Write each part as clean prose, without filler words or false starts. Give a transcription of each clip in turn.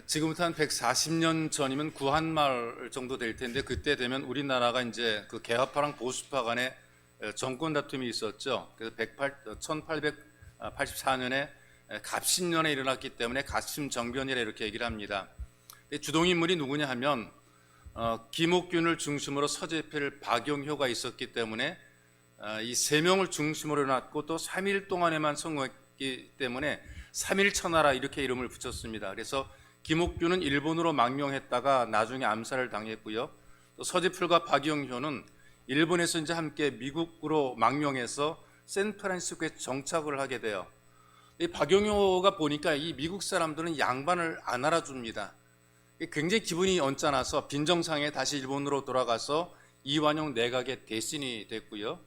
지금부터 한 140년 전이면 구한말 정도 될 텐데, 그때 되면 우리나라가 이제 그 개화파랑 보수파 간의 정권 다툼이 있었죠. 그래서 1884년에 갑신년에 일어났기 때문에 갑신정변이라 이렇게 얘기를 합니다. 주동인물이 누구냐 하면 김옥균을 중심으로 서재필, 박용효가 있었기 때문에 이 세 명을 중심으로 일어났고 또 3일 동안에만 성공했기 때문에 3.1천하라 이렇게 이름을 붙였습니다. 그래서 김옥균은 일본으로 망명했다가 나중에 암살을 당했고요. 또 서재필과 박용효는 일본에서 이제 함께 미국으로 망명해서 샌프란시스코에 정착을 하게 돼요. 이 박용효가 보니까 이 미국 사람들은 양반을 안 알아줍니다. 굉장히 기분이 언짢아서 빈정상에 다시 일본으로 돌아가서 이완용 내각의 대신이 됐고요.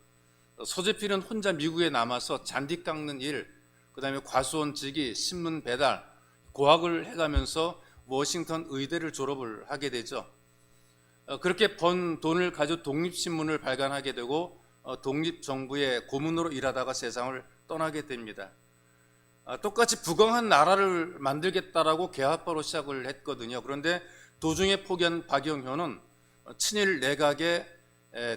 서재필은 혼자 미국에 남아서 잔디 깎는 일, 그 다음에 과수원지기, 신문 배달, 고학을 해가면서 워싱턴 의대를 졸업을 하게 되죠. 그렇게 번 돈을 가지고 독립신문을 발간하게 되고 독립정부의 고문으로 일하다가 세상을 떠나게 됩니다. 똑같이 부강한 나라를 만들겠다라고 개화파로 시작을 했거든요. 그런데 도중에 포기한 박용효는 친일 내각의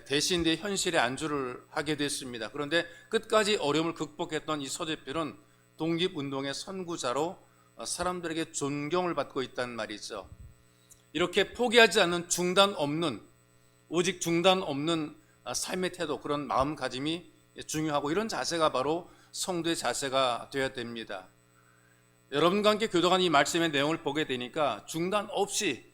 대신대 현실에 안주를 하게 됐습니다. 그런데 끝까지 어려움을 극복했던 이 서재필은 독립운동의 선구자로 사람들에게 존경을 받고 있단 말이죠. 이렇게 포기하지 않는 중단 없는, 오직 중단 없는 삶의 태도, 그런 마음가짐이 중요하고, 이런 자세가 바로 성도의 자세가 되어야 됩니다. 여러분과 함께 교도한 이 말씀의 내용을 보게 되니까 중단 없이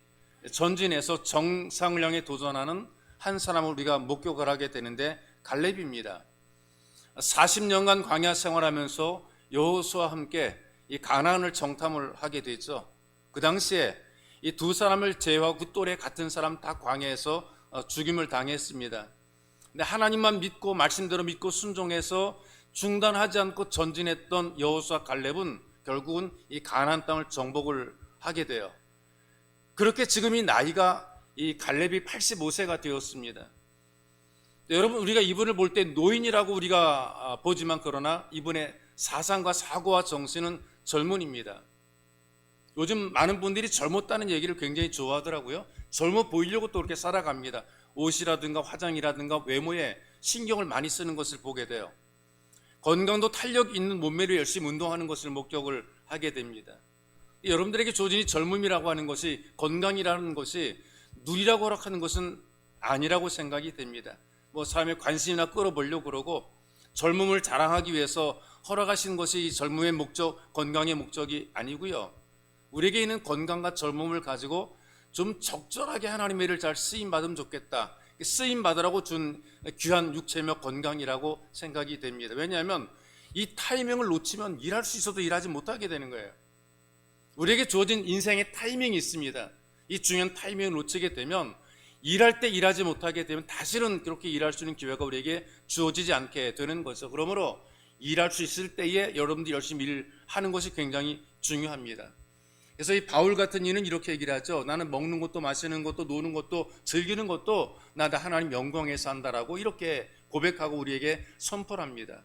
전진해서 정상을 향해 도전하는 한 사람을 우리가 목격을 하게 되는데, 갈렙입니다. 40년간 광야 생활하면서 여호수아와 함께 이 가나안을 정탐을 하게 되죠. 그 당시에 이 두 사람을 제외하고 그 또래 같은 사람 다 광야에서 죽임을 당했습니다. 근데 하나님만 믿고 말씀대로 믿고 순종해서 중단하지 않고 전진했던 여호수아 갈렙은 결국은 이 가나안 땅을 정복을 하게 돼요. 그렇게 지금 이 나이가 이 갈렙이 85세가 되었습니다. 여러분, 우리가 이분을 볼 때 노인이라고 우리가 보지만, 그러나 이분의 사상과 사고와 정신은 젊은입니다. 요즘 많은 분들이 젊었다는 얘기를 굉장히 좋아하더라고요. 젊어 보이려고 또 그렇게 살아갑니다. 옷이라든가 화장이라든가 외모에 신경을 많이 쓰는 것을 보게 돼요. 건강도 탄력 있는 몸매로 열심히 운동하는 것을 목적을 하게 됩니다. 여러분들에게 주어진 이 젊음이라고 하는 것이, 건강이라는 것이 누리라고 허락하는 것은 아니라고 생각이 됩니다. 사람의 관심이나 끌어보려고 그러고, 젊음을 자랑하기 위해서 허락하신 것이 이 젊음의 목적, 건강의 목적이 아니고요. 우리에게 있는 건강과 젊음을 가지고 좀 적절하게 하나님의 일을 잘 쓰임받으면 좋겠다. 쓰임받으라고 준 귀한 육체며 건강이라고 생각이 됩니다. 왜냐하면 이 타이밍을 놓치면 일할 수 있어도 일하지 못하게 되는 거예요. 우리에게 주어진 인생의 타이밍이 있습니다. 이 중요한 타이밍을 놓치게 되면, 일할 때 일하지 못하게 되면 다시는 그렇게 일할 수 있는 기회가 우리에게 주어지지 않게 되는 거죠. 그러므로 일할 수 있을 때에 여러분들이 열심히 일하는 것이 굉장히 중요합니다. 그래서 이 바울 같은 이는 이렇게 얘기를 하죠. 나는 먹는 것도 마시는 것도 노는 것도 즐기는 것도 나 다 하나님 영광에서 한다라고 이렇게 고백하고 우리에게 선포합니다.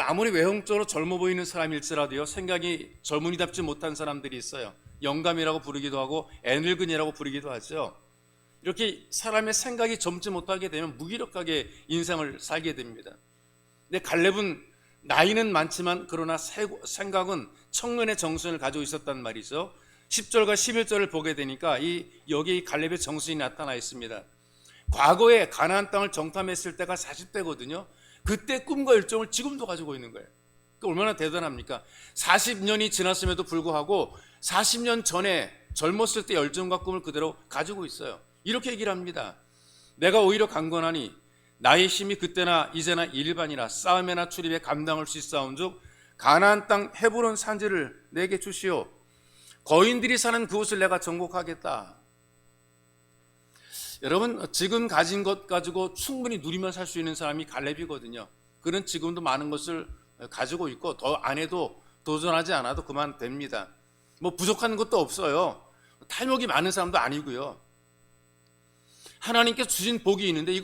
아무리 외형적으로 젊어 보이는 사람일지라도요, 생각이 젊은이답지 못한 사람들이 있어요. 영감이라고 부르기도 하고 애늙은이라고 부르기도 하죠. 이렇게 사람의 생각이 젊지 못하게 되면 무기력하게 인생을 살게 됩니다. 근데 갈렙은 나이는 많지만 그러나 생각은 청년의 정신을 가지고 있었단 말이죠. 10절과 11절을 보게 되니까 여기에 갈렙의 정신이 나타나 있습니다. 과거에 가나안 땅을 정탐했을 때가 40대거든요. 그때 꿈과 열정을 지금도 가지고 있는 거예요. 얼마나 대단합니까? 40년이 지났음에도 불구하고 40년 전에 젊었을 때 열정과 꿈을 그대로 가지고 있어요. 이렇게 얘기를 합니다. 내가 오히려 강건하니 나의 힘이 그때나 이제나 일반이라 싸움에나 출입에 감당할 수 있사온즉 가나안 땅 헤브론 산지를 내게 주시오. 거인들이 사는 그곳을 내가 정복하겠다. 여러분, 지금 가진 것 가지고 충분히 누리며 살 수 있는 사람이 갈렙이거든요. 그는 지금도 많은 것을 가지고 있고 더 안 해도, 도전하지 않아도 그만 됩니다. 부족한 것도 없어요. 탐욕이 많은 사람도 아니고요. 하나님께서 주신 복이 있는데 이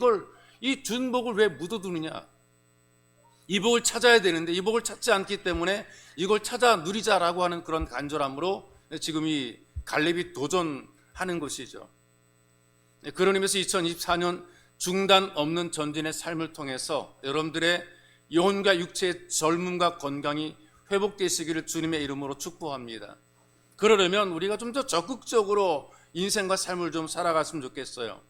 준 복을 왜 묻어두느냐? 이 복을 찾아야 되는데 이 복을 찾지 않기 때문에 이걸 찾아 누리자라고 하는 그런 간절함으로 지금 이 갈렙이 도전하는 것이죠. 그런 의미에서 2024년 중단 없는 전진의 삶을 통해서 여러분들의 영혼과 육체의 젊음과 건강이 회복되시기를 주님의 이름으로 축복합니다. 그러려면 우리가 좀 더 적극적으로 인생과 삶을 좀 살아갔으면 좋겠어요.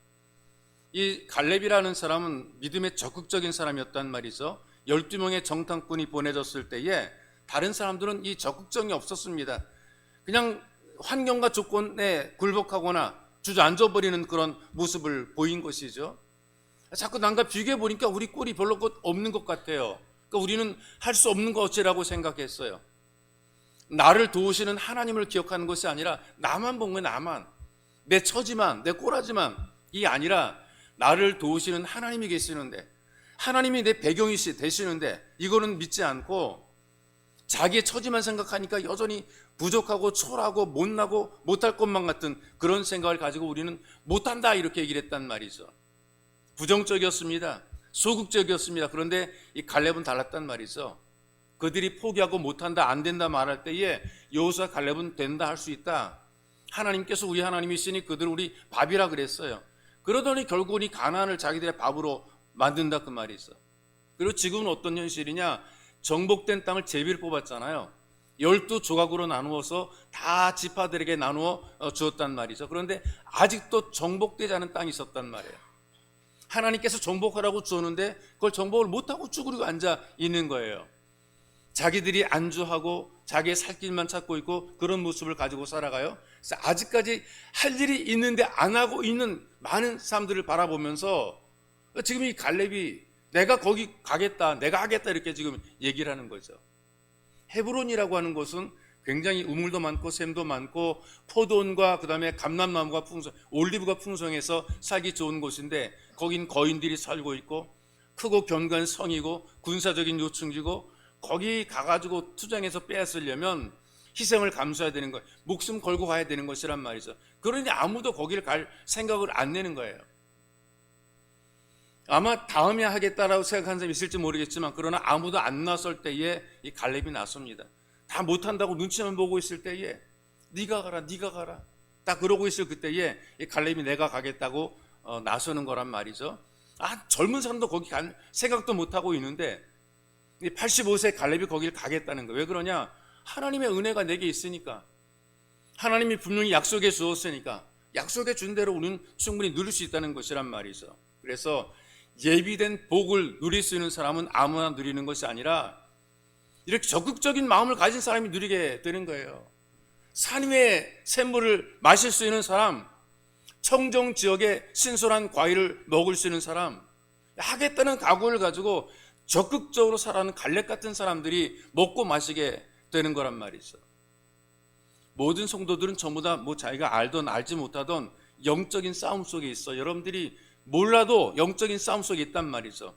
이 갈렙이라는 사람은 믿음의 적극적인 사람이었단 말이죠. 12명의 정탐꾼이 보내졌을 때에 다른 사람들은 이 적극성이 없었습니다. 그냥 환경과 조건에 굴복하거나 주저앉아버리는 그런 모습을 보인 것이죠. 자꾸 남과 비교해 보니까 우리 꼴이 별로 없는 것 같아요. 그러니까 우리는 할 수 없는 것이라고 생각했어요. 나를 도우시는 하나님을 기억하는 것이 아니라 나만 본 거예요. 나만, 내 처지만, 내 꼬라지만 이 아니라 나를 도우시는 하나님이 계시는데, 하나님이 내 배경이 되시는데 이거는 믿지 않고 자기의 처지만 생각하니까 여전히 부족하고 초라하고 못나고 못할 것만 같은 그런 생각을 가지고 우리는 못한다 이렇게 얘기를 했단 말이죠. 부정적이었습니다. 소극적이었습니다. 그런데 이 갈렙은 달랐단 말이죠. 그들이 포기하고 못한다, 안 된다 말할 때에 여호수아 갈렙은 된다, 할 수 있다. 하나님께서 우리 하나님이시니 그들은 우리 밥이라 그랬어요. 그러더니 결국은 이 가나안을 자기들의 밥으로 만든다 그 말이죠. 그리고 지금은 어떤 현실이냐, 정복된 땅을 제비를 뽑았잖아요. 12조각으로 나누어서 다 지파들에게 나누어 주었단 말이죠. 그런데 아직도 정복되지 않은 땅이 있었단 말이에요. 하나님께서 정복하라고 주었는데 그걸 정복을 못하고 쭈그리고 앉아 있는 거예요. 자기들이 안주하고 자기의 살 길만 찾고 있고 그런 모습을 가지고 살아가요. 그래서 아직까지 할 일이 있는데 안 하고 있는 많은 사람들을 바라보면서 지금 이 갈렙이 내가 거기 가겠다, 내가 하겠다 이렇게 지금 얘기를 하는 거죠. 헤브론이라고 하는 곳은 굉장히 우물도 많고 샘도 많고 포도원과 그다음에 감람나무가 올리브가 풍성해서 살기 좋은 곳인데 거긴 거인들이 살고 있고 크고 견고한 성이고 군사적인 요충지고 거기 가가지고 투쟁해서 빼앗으려면 희생을 감수해야 되는 거예요. 목숨 걸고 가야 되는 것이란 말이죠. 그러니 아무도 거기를 갈 생각을 안 내는 거예요. 아마 다음에 하겠다라고 생각하는 사람이 있을지 모르겠지만 그러나 아무도 안 나설 때에 이 갈렙이 나섭니다. 다 못한다고 눈치만 보고 있을 때에 네가 가라, 네가 가라 딱 그러고 있을 그때에 이 갈렙이 내가 가겠다고 나서는 거란 말이죠. 젊은 사람도 거기 갈 생각도 못하고 있는데 85세 갈렙이 거기를 가겠다는 거예요. 왜 그러냐? 하나님의 은혜가 내게 있으니까, 하나님이 분명히 약속해 주었으니까 약속해 준 대로 우리는 충분히 누릴 수 있다는 것이란 말이죠. 그래서 예비된 복을 누릴 수 있는 사람은 아무나 누리는 것이 아니라 이렇게 적극적인 마음을 가진 사람이 누리게 되는 거예요. 산 위의 샘물을 마실 수 있는 사람, 청정 지역의 신선한 과일을 먹을 수 있는 사람, 하겠다는 각오를 가지고 적극적으로 살아가는 갈렙 같은 사람들이 먹고 마시게 되는 거란 말이죠. 모든 성도들은 전부 다 뭐 자기가 알던 알지 못하던 영적인 싸움 속에 있어. 여러분들이 몰라도 영적인 싸움 속에 있단 말이죠.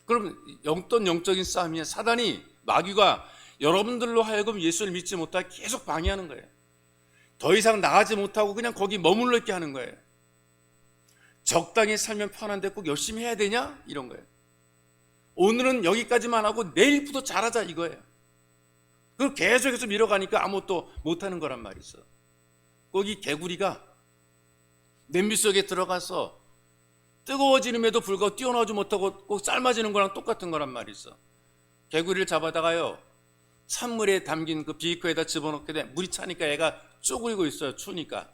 그럼 어떤 영적인 싸움이냐? 사단이, 마귀가 여러분들로 하여금 예수를 믿지 못하게 계속 방해하는 거예요. 더 이상 나가지 못하고 그냥 거기 머물러 있게 하는 거예요. 적당히 살면 편한데 꼭 열심히 해야 되냐? 이런 거예요. 오늘은 여기까지만 하고 내일부터 잘하자 이거예요. 그걸 계속해서 밀어가니까 아무것도 못하는 거란 말이죠. 거기 개구리가 냄비 속에 들어가서 뜨거워지는에도 불구하고 뛰어나오지 못하고 꼭 삶아지는 거랑 똑같은 거란 말이죠. 개구리를 잡아다가요 찬물에 담긴 그 비커에다 집어넣게 돼 물이 차니까 얘가 쪼그리고 있어요. 추우니까.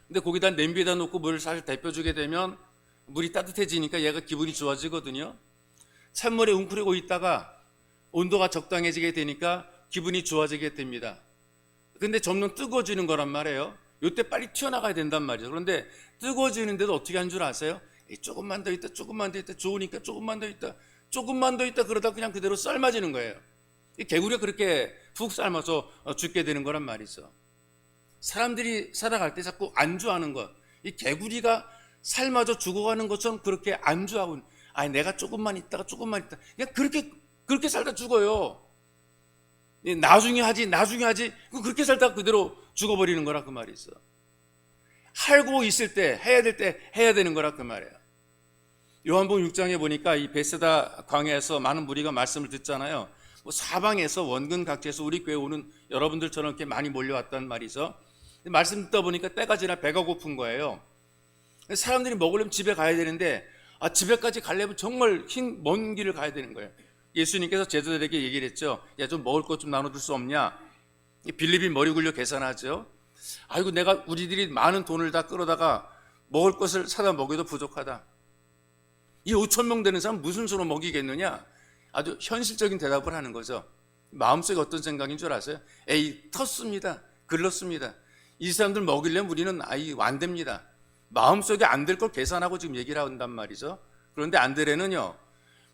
근데 거기다 냄비에다 놓고 물을 사실 데펴주게 되면 물이 따뜻해지니까 얘가 기분이 좋아지거든요. 찬물에 웅크리고 있다가 온도가 적당해지게 되니까 기분이 좋아지게 됩니다. 근데 점점 뜨거워지는 거란 말이에요. 이때 빨리 튀어나가야 된단 말이죠. 그런데 뜨거워지는데도 어떻게 한 줄 아세요? 조금만 더 있다, 조금만 더 있다, 좋으니까 조금만 더 있다, 조금만 더 있다 그러다 그냥 그대로 삶아지는 거예요. 이 개구리가 그렇게 푹 삶아서 죽게 되는 거란 말이죠. 사람들이 살아갈 때 자꾸 안주하는 것, 이 개구리가 삶아져 죽어가는 것처럼 그렇게 안주하고, 내가 조금만 있다가 조금만 있다, 그냥 그렇게 살다 죽어요. 나중에 하지 그렇게 살다가 그대로 죽어버리는 거라 그 말이 있어. 살고 있을 때 해야 될 때 해야 되는 거라 그 말이에요. 요한복음 6장에 보니까 이 베세다 광야에서 많은 무리가 말씀을 듣잖아요. 뭐 사방에서 원근 각지에서 우리 교회 오는 여러분들처럼 이렇게 많이 몰려왔단 말이죠. 말씀 듣다 보니까 때가 지나 배가 고픈 거예요. 사람들이 먹으려면 집에 가야 되는데 집에까지 가려면 정말 긴 먼 길을 가야 되는 거예요. 예수님께서 제자들에게 얘기를 했죠. 야, 좀 먹을 것 좀 나눠줄 수 없냐? 빌립이 머리 굴려 계산하죠. 아이고, 내가 우리들이 많은 돈을 다 끌어다가 먹을 것을 사다 먹여도 부족하다. 이 5천 명 되는 사람 무슨 수로 먹이겠느냐? 아주 현실적인 대답을 하는 거죠. 마음속에 어떤 생각인 줄 아세요? 에이, 텄습니다. 글렀습니다. 이 사람들 먹이려면 우리는 안 됩니다. 마음속에 안 될 걸 계산하고 지금 얘기를 한단 말이죠. 그런데 안드레는요,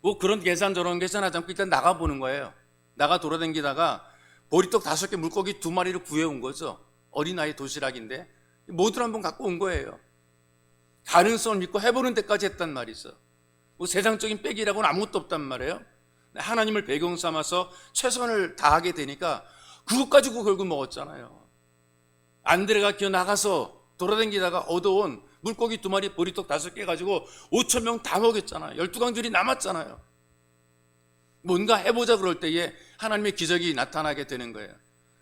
뭐 그런 계산 저런 계산하지 않고 일단 나가보는 거예요. 나가 돌아다니다가 보리떡 5개, 물고기 2마리를 구해온 거죠. 어린아이 도시락인데 모두를 한번 갖고 온 거예요. 가능성을 믿고 해보는 데까지 했단 말이죠. 뭐 세상적인 빼기라고는 아무것도 없단 말이에요. 하나님을 배경 삼아서 최선을 다하게 되니까 그것 가지고 결국 먹었잖아요. 안드레가 기어 나가서 돌아다니다가 얻어온 물고기 2마리, 보리떡 5개 가지고 5천 명 다 먹였잖아요. 12강줄이 남았잖아요. 뭔가 해보자 그럴 때에 하나님의 기적이 나타나게 되는 거예요.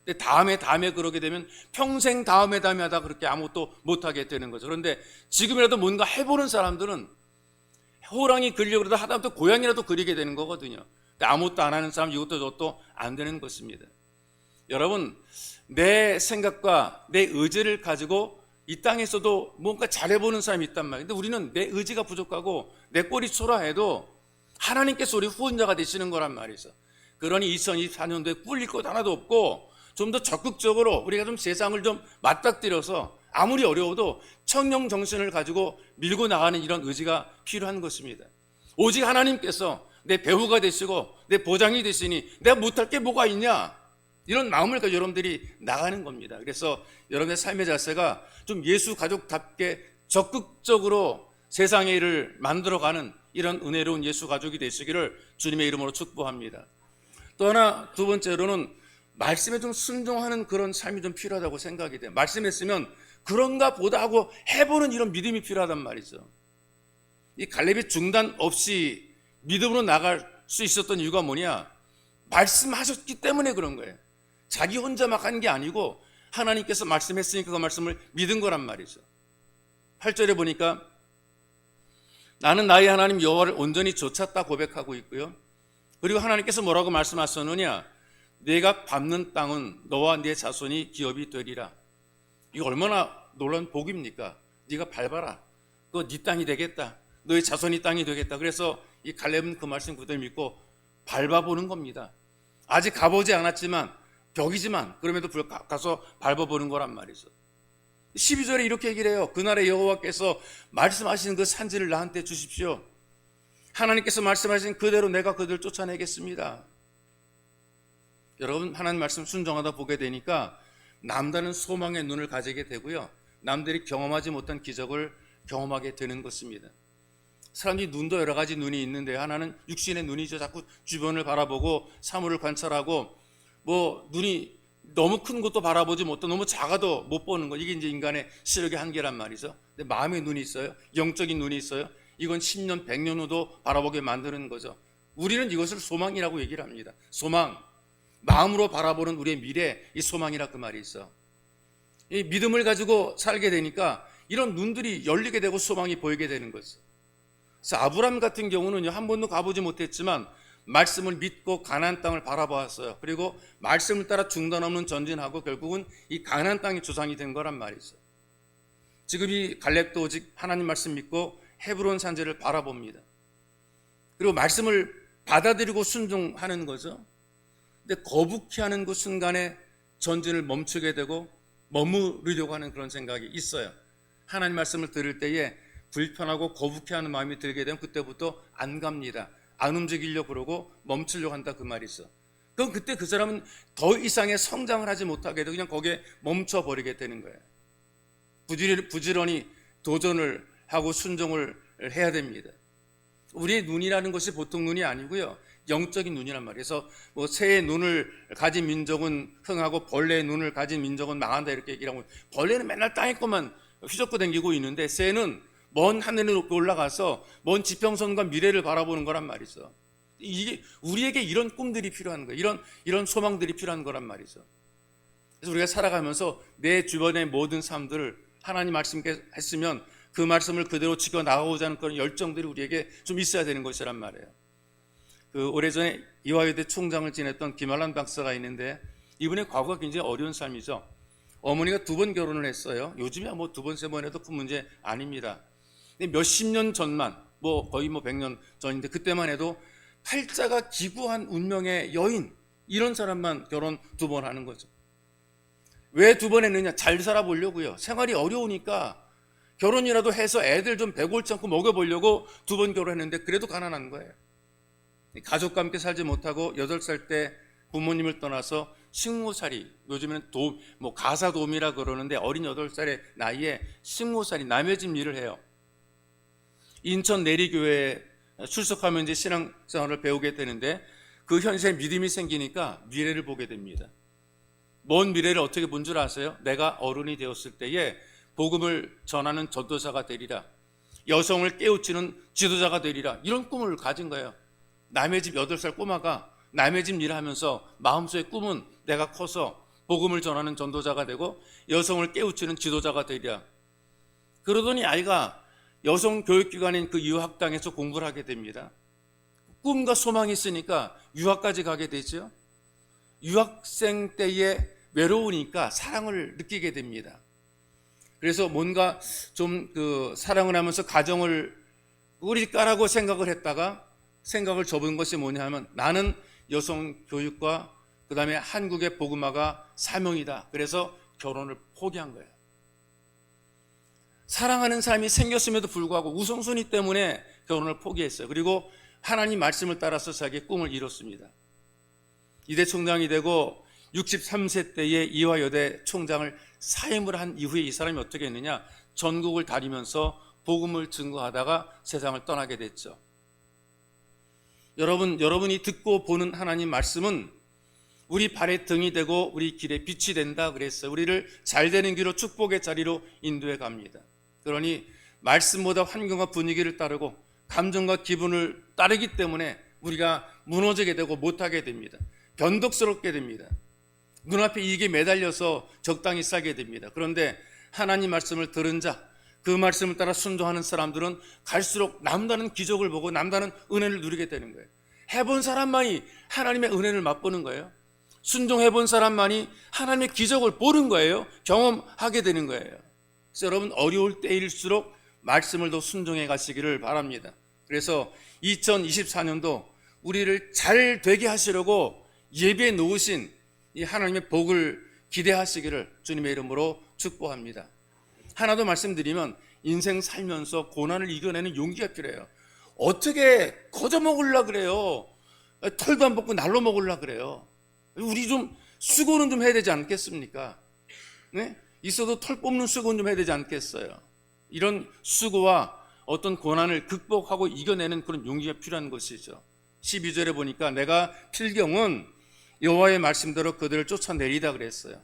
근데 다음에 그러게 되면 평생 다음에 하다 그렇게 아무것도 못하게 되는 거죠. 그런데 지금이라도 뭔가 해보는 사람들은 호랑이 그리려고 그러다 하다못해 고양이라도 그리게 되는 거거든요. 아무것도 안 하는 사람 이것도 저것도 안 되는 것입니다. 여러분, 내 생각과 내 의지를 가지고 이 땅에서도 뭔가 잘해보는 사람이 있단 말이에요. 근데 우리는 내 의지가 부족하고 내 꼴이 초라해도 하나님께서 우리 후원자가 되시는 거란 말이죠. 그러니 2024년도에 꿀릴 것 하나도 없고 좀 더 적극적으로 우리가 좀 세상을 좀 맞닥뜨려서 아무리 어려워도 청령 정신을 가지고 밀고 나가는 이런 의지가 필요한 것입니다. 오직 하나님께서 내 배우가 되시고 내 보장이 되시니 내가 못할 게 뭐가 있냐, 이런 마음을 가지고 여러분들이 나가는 겁니다. 그래서 여러분의 삶의 자세가 좀 예수 가족답게 적극적으로 세상의 일을 만들어가는 이런 은혜로운 예수 가족이 되시기를 주님의 이름으로 축복합니다. 또 하나, 두 번째로는 말씀에 좀 순종하는 그런 삶이 좀 필요하다고 생각이 돼요. 말씀했으면 그런가 보다 하고 해보는 이런 믿음이 필요하단 말이죠. 이 갈렙이 중단 없이 믿음으로 나갈 수 있었던 이유가 뭐냐? 말씀하셨기 때문에 그런 거예요. 자기 혼자 막 한 게 아니고 하나님께서 말씀했으니까 그 말씀을 믿은 거란 말이죠. 8절에 보니까 나는 나의 하나님 여호와를 온전히 좇았다 고백하고 있고요. 그리고 하나님께서 뭐라고 말씀하셨느냐? 내가 밟는 땅은 너와 네 자손이 기업이 되리라. 이거 얼마나 놀라운 복입니까? 네가 밟아라. 그거 네 땅이 되겠다. 너의 자손이 땅이 되겠다. 그래서 이 갈렙은 그 말씀 그대로 믿고 밟아보는 겁니다. 아직 가보지 않았지만 벽이지만 그럼에도 불구하고 가서 밟아보는 거란 말이죠. 12절에 이렇게 얘기를 해요. 그날에 여호와께서 말씀하시는 그 산지를 나한테 주십시오. 하나님께서 말씀하신 그대로 내가 그들을 쫓아내겠습니다. 여러분, 하나님 말씀 순종하다 보게 되니까 남다른 소망의 눈을 가지게 되고요, 남들이 경험하지 못한 기적을 경험하게 되는 것입니다. 사람들이 눈도 여러 가지 눈이 있는데 하나는 육신의 눈이죠. 자꾸 주변을 바라보고 사물을 관찰하고 뭐 눈이 너무 큰 것도 바라보지 못하고 너무 작아도 못 보는 거, 이게 이제 인간의 시력의 한계란 말이죠. 근데 마음의 눈이 있어요. 영적인 눈이 있어요. 이건 10년, 100년 후도 바라보게 만드는 거죠. 우리는 이것을 소망이라고 얘기를 합니다. 소망, 마음으로 바라보는 우리의 미래, 이 소망이라 그 말이 있어. 이 믿음을 가지고 살게 되니까 이런 눈들이 열리게 되고 소망이 보이게 되는 거죠. 그래서 아브람 같은 경우는 한 번도 가보지 못했지만 말씀을 믿고 가나안 땅을 바라보았어요. 그리고 말씀을 따라 중단 없는 전진하고 결국은 이 가나안 땅의 조상이 된 거란 말이죠. 지금 이 갈렙도 오직 하나님 말씀 믿고 헤브론 산지를 바라봅니다. 그리고 말씀을 받아들이고 순종하는 거죠. 근데 거북히 하는 그 순간에 전진을 멈추게 되고 머무르려고 하는 그런 생각이 있어요. 하나님 말씀을 들을 때에 불편하고 거북해 하는 마음이 들게 되면 그때부터 안 갑니다. 안 움직이려고 그러고 멈추려고 한다 그 말이 있어. 그럼 그때 그 사람은 더 이상의 성장을 하지 못하게 되고 그냥 거기에 멈춰버리게 되는 거예요. 부지런히 도전을 하고 순종을 해야 됩니다. 우리의 눈이라는 것이 보통 눈이 아니고요, 영적인 눈이란 말이에요. 그래서 뭐 새의 눈을 가진 민족은 흥하고 벌레의 눈을 가진 민족은 망한다 이렇게 얘기를 하고, 벌레는 맨날 땅에 것만 휘젓고 다니고 있는데 새는 먼 하늘에 높이 올라가서 먼 지평선과 미래를 바라보는 거란 말이죠. 이게 우리에게 이런 꿈들이 필요한 거예요. 이런 소망들이 필요한 거란 말이죠. 그래서 우리가 살아가면서 내 주변의 모든 삶들을 하나님 말씀께 했으면 그 말씀을 그대로 지켜 나가고자 하는 그런 열정들이 우리에게 좀 있어야 되는 것이란 말이에요. 그 오래전에 이화여대 총장을 지냈던 김한란 박사가 있는데 이분의 과거가 굉장히 어려운 삶이죠. 어머니가 2번 결혼을 했어요. 요즘이야 뭐 2번, 3번 해도 큰 문제 아닙니다. 몇십 년 전만, 거의 100년 전인데 그때만 해도 팔자가 기구한 운명의 여인, 이런 사람만 결혼 2번 하는 거죠. 왜 2번 했느냐? 잘 살아보려고요. 생활이 어려우니까 결혼이라도 해서 애들 좀 배골치 않고 먹여보려고 2번 결혼했는데 그래도 가난한 거예요. 가족과 함께 살지 못하고 8살 때 부모님을 떠나서 식모살이, 요즘에는 가사도우미라 그러는데 어린 8살의 나이에 식모살이, 남의 집 일을 해요. 인천 내리교회에 출석하면 이제 신앙생활을 배우게 되는데 그 현세에 믿음이 생기니까 미래를 보게 됩니다. 먼 미래를 어떻게 본 줄 아세요? 내가 어른이 되었을 때에 복음을 전하는 전도사가 되리라, 여성을 깨우치는 지도자가 되리라, 이런 꿈을 가진 거예요. 남의 집 8살 꼬마가 남의 집 일을 하면서 마음속의 꿈은 내가 커서 복음을 전하는 전도자가 되고 여성을 깨우치는 지도자가 되리라. 그러더니 아이가 여성 교육기관인 그 유학당에서 공부를 하게 됩니다. 꿈과 소망이 있으니까 유학까지 가게 되죠. 유학생 때에 외로우니까 사랑을 느끼게 됩니다. 그래서 뭔가 좀 사랑을 하면서 가정을 꾸릴까라고 생각을 했다가 생각을 접은 것이 뭐냐 하면 나는 여성 교육과 그 다음에 한국의 복음화가 사명이다. 그래서 결혼을 포기한 거예요. 사랑하는 삶이 생겼음에도 불구하고 우선순위 때문에 결혼을 포기했어요. 그리고 하나님 말씀을 따라서 자기의 꿈을 이뤘습니다. 이대 총장이 되고 63세 때에 이화여대 총장을 사임을 한 이후에 이 사람이 어떻게 했느냐? 전국을 다니면서 복음을 증거하다가 세상을 떠나게 됐죠. 여러분이 듣고 보는 하나님 말씀은 우리 발의 등이 되고 우리 길의 빛이 된다 그랬어요. 우리를 잘되는 길로 축복의 자리로 인도해 갑니다. 그러니 말씀보다 환경과 분위기를 따르고 감정과 기분을 따르기 때문에 우리가 무너지게 되고 못하게 됩니다. 변덕스럽게 됩니다. 눈앞에 이익에 매달려서 적당히 살게 됩니다. 그런데 하나님 말씀을 들은 자, 그 말씀을 따라 순종하는 사람들은 갈수록 남다른 기적을 보고 남다른 은혜를 누리게 되는 거예요. 해본 사람만이 하나님의 은혜를 맛보는 거예요. 순종해본 사람만이 하나님의 기적을 보는 거예요. 경험하게 되는 거예요. 그래서 여러분, 어려울 때일수록 말씀을 더 순종해 가시기를 바랍니다. 그래서 2024년도 우리를 잘 되게 하시려고 예비해 놓으신 이 하나님의 복을 기대하시기를 주님의 이름으로 축복합니다. 하나 더 말씀드리면 인생 살면서 고난을 이겨내는 용기가 필요해요. 어떻게 거저 먹으려고 그래요? 털도 안 벗고 날로 먹으려고 그래요? 우리 좀 수고는 좀 해야 되지 않겠습니까? 네? 있어도 털 뽑는 수고는 좀 해야 되지 않겠어요? 이런 수고와 어떤 고난을 극복하고 이겨내는 그런 용기가 필요한 것이죠. 12절에 보니까 내가 필경은 여호와의 말씀대로 그들을 쫓아내리다 그랬어요.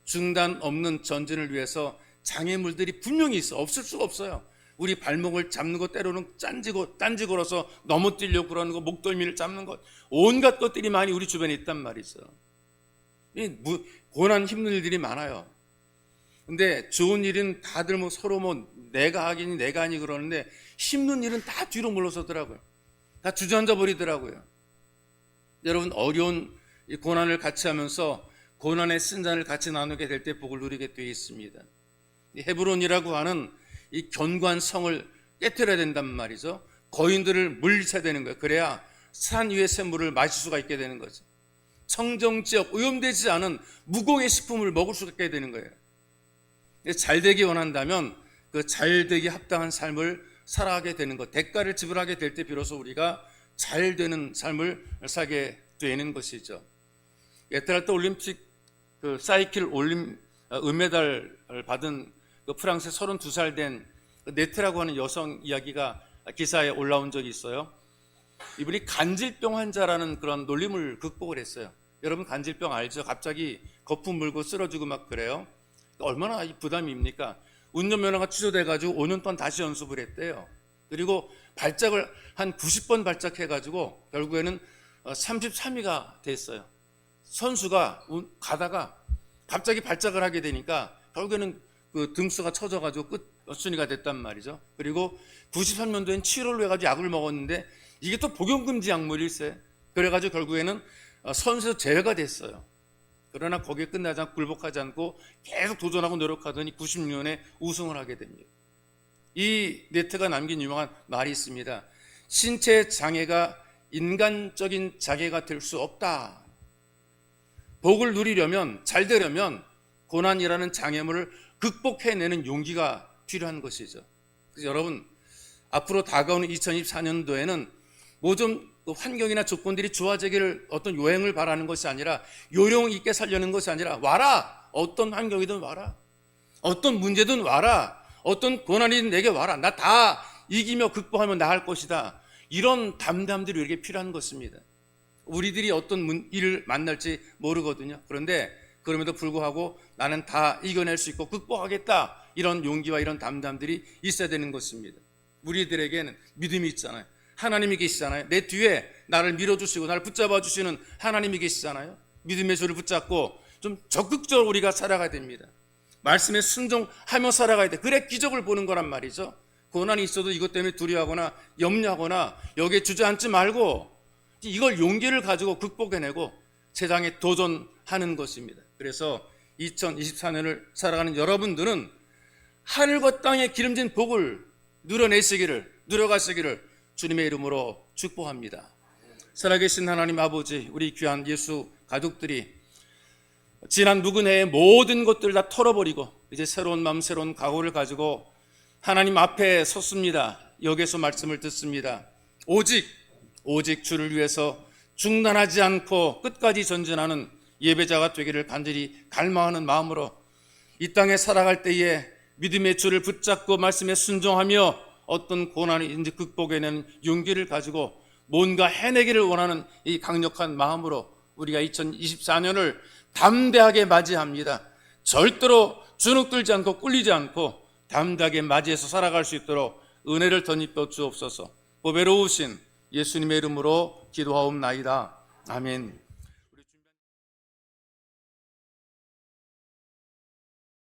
중단 없는 전진을 위해서 장애물들이 분명히 있어. 없을 수가 없어요. 우리 발목을 잡는 것, 때로는 딴지 걸어서 넘어뜨리려고 그러는 것, 목덜미를 잡는 것, 온갖 것들이 많이 우리 주변에 있단 말이죠. 고난 힘든 일들이 많아요. 근데 좋은 일은 다들 서로 내가 하긴 내가 하니 그러는데 힘든 일은 다 뒤로 물러서더라고요. 다 주저앉아 버리더라고요. 여러분, 어려운 이 고난을 같이 하면서 고난의 쓴잔을 같이 나누게 될 때 복을 누리게 되어 있습니다. 이 헤브론이라고 하는 이 견고한 성을 깨뜨려야 된단 말이죠. 거인들을 물리쳐야 되는 거예요. 그래야 산 위의 샘물을 마실 수가 있게 되는 거죠. 청정지역, 오염되지 않은 무공의 식품을 먹을 수가 있게 되는 거예요. 잘되기 원한다면 그 잘되기 합당한 삶을 살아가게 되는 것, 대가를 지불하게 될 때 비로소 우리가 잘되는 삶을 살게 되는 것이죠. 애틀란타 올림픽 사이클 은메달을 받은 프랑스의 32살 된 네트라고 하는 여성 이야기가 기사에 올라온 적이 있어요. 이분이 간질병 환자라는 그런 놀림을 극복을 했어요. 여러분, 간질병 알죠? 갑자기 거품 물고 쓰러지고 막 그래요. 얼마나 부담입니까? 운전면허가 취소돼가지고 5년 동안 다시 연습을 했대요. 그리고 발작을 한 90번 발작해가지고 결국에는 33위가 됐어요. 선수가 가다가 갑자기 발작을 하게 되니까 결국에는 그 등수가 쳐져가지고 끝순위가 됐단 말이죠. 그리고 93년도엔 치료를 해가지고 약을 먹었는데 이게 또 복용금지 약물일세. 그래가지고 결국에는 선수에서 제외가 됐어요. 그러나 거기에 끝나지 않고 굴복하지 않고 계속 도전하고 노력하더니 96년에 우승을 하게 됩니다. 이 네트가 남긴 유명한 말이 있습니다. 신체 장애가 인간적인 장애가 될 수 없다. 복을 누리려면, 잘 되려면 고난이라는 장애물을 극복해내는 용기가 필요한 것이죠. 그래서 여러분, 앞으로 다가오는 2024년도에는 모든 환경이나 조건들이 좋아지기를 어떤 요행을 바라는 것이 아니라 요령 있게 살려는 것이 아니라 와라! 어떤 환경이든 와라. 어떤 문제든 와라. 어떤 고난이든 내게 와라. 나 다 이기며 극복하며 나갈 것이다. 이런 담담들이 우리에게 필요한 것입니다. 우리들이 어떤 일을 만날지 모르거든요. 그런데 그럼에도 불구하고 나는 다 이겨낼 수 있고 극복하겠다. 이런 용기와 이런 담담들이 있어야 되는 것입니다. 우리들에게는 믿음이 있잖아요. 하나님이 계시잖아요. 내 뒤에 나를 밀어주시고 나를 붙잡아 주시는 하나님이 계시잖아요. 믿음의 소리를 붙잡고 좀 적극적으로 우리가 살아가야 됩니다. 말씀에 순종하며 살아가야 돼. 그래 기적을 보는 거란 말이죠. 고난이 있어도 이것 때문에 두려워하거나 염려하거나 여기에 주저앉지 말고 이걸 용기를 가지고 극복해내고 세상에 도전하는 것입니다. 그래서 2024년을 살아가는 여러분들은 하늘과 땅에 기름진 복을 누려가시기를 주님의 이름으로 축복합니다. 살아계신 하나님 아버지, 우리 귀한 예수 가족들이 지난 묵은 해의 모든 것들을 다 털어버리고 이제 새로운 마음, 새로운 각오를 가지고 하나님 앞에 섰습니다. 여기에서 말씀을 듣습니다. 오직 주를 위해서 중단하지 않고 끝까지 전진하는 예배자가 되기를 간절히 갈망하는 마음으로 이 땅에 살아갈 때에 믿음의 줄을 붙잡고 말씀에 순종하며 어떤 고난을 극복해내는 용기를 가지고 뭔가 해내기를 원하는 이 강력한 마음으로 우리가 2024년을 담대하게 맞이합니다. 절대로 주눅들지 않고 꿀리지 않고 담대하게 맞이해서 살아갈 수 있도록 은혜를 덧입혀 주옵소서. 보배로우신 예수님의 이름으로 기도하옵나이다. 아멘.